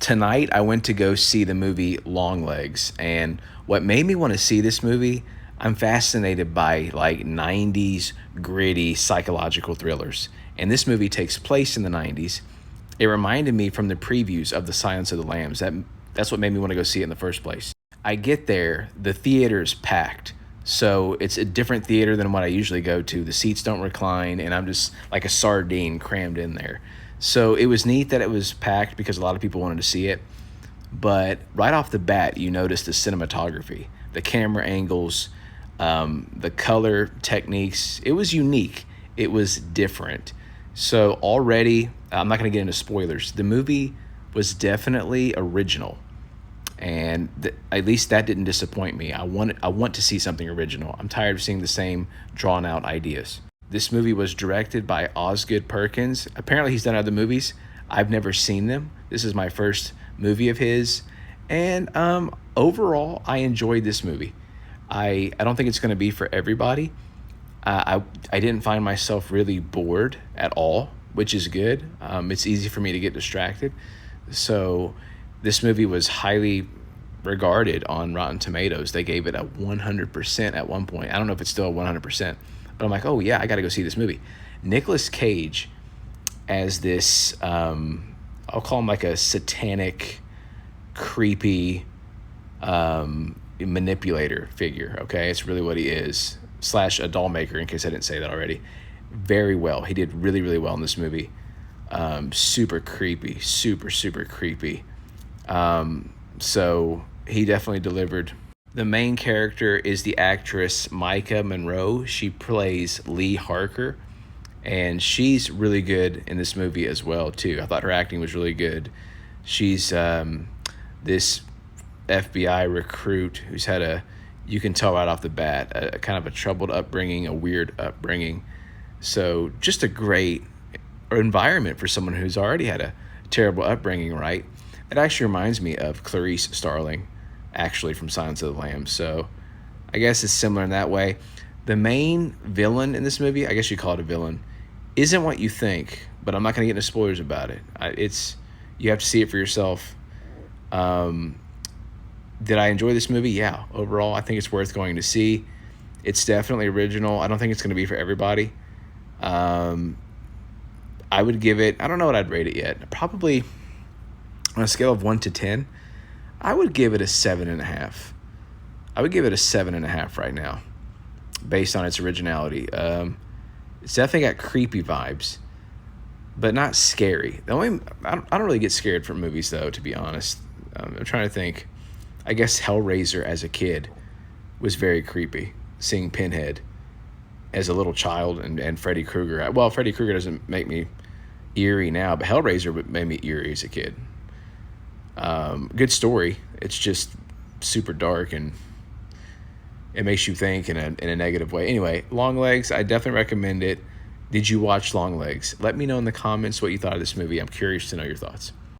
Tonight, I went to go see the movie Longlegs, and what made me want to see this movie, I'm fascinated by like 90s gritty psychological thrillers. And this movie takes place in the 90s. It reminded me from the previews of The Silence of the Lambs. That's what made me want to go see it in the first place. I get there, the theater's packed. So it's a different theater than what I usually go to. The seats don't recline, and I'm just like a sardine crammed in there. So it was neat that it was packed because a lot of people wanted to see it. But right off the bat, you notice the cinematography, the camera angles, the color techniques. It was unique. It was different. So already, I'm not going to get into spoilers. The movie was definitely original, and at least that didn't disappoint me. I want to see something original. I'm tired of seeing the same drawn out ideas. This movie was directed by Osgood Perkins. Apparently, he's done other movies. I've never seen them. This is my first movie of his, and overall, I enjoyed this movie. I don't think it's going to be for everybody. I didn't find myself really bored at all, which is good. It's easy for me to get distracted. So this movie was highly regarded on Rotten Tomatoes. They gave it a 100% at one point. I don't know if it's still a 100%, but I'm like, oh yeah, I got to go see this movie. Nicolas Cage as this, I'll call him like a satanic, creepy manipulator figure, okay? It's really what he is. / a doll maker, in case I didn't say that already. Very well. He did really, really well in this movie. Super creepy. Super creepy. So he definitely delivered. The main character is the actress Micah Monroe. She plays Lee Harker, and she's really good in this movie as well, too. I thought her acting was really good. She's this FBI recruit who's had you can tell right off the bat, a kind of a troubled upbringing, a weird upbringing. So just a great environment for someone who's already had a terrible upbringing, right? It actually reminds me of Clarice Starling, actually, from Silence of the Lambs. So I guess it's similar in that way. The main villain in this movie, I guess you call it a villain, isn't what you think, but I'm not going to get into spoilers about it. You have to see it for yourself. Did I enjoy this movie? Yeah. Overall, I think it's worth going to see. It's definitely original. I don't think it's going to be for everybody. I would give it, I don't know what I'd rate it yet. Probably on a scale of 1 to 10, I would give it a 7.5. I would give it a 7.5 right now, based on its originality. It's definitely got creepy vibes, but not scary. I don't really get scared from movies, though, to be honest. I'm trying to think. I guess Hellraiser as a kid was very creepy, seeing Pinhead as a little child and Freddy Krueger. Well, Freddy Krueger doesn't make me eerie now, but Hellraiser made me eerie as a kid. Good story. It's just super dark, and it makes you think in a negative way. Anyway, Longlegs, I definitely recommend it. Did you watch Longlegs? Let me know in the comments what you thought of this movie. I'm curious to know your thoughts.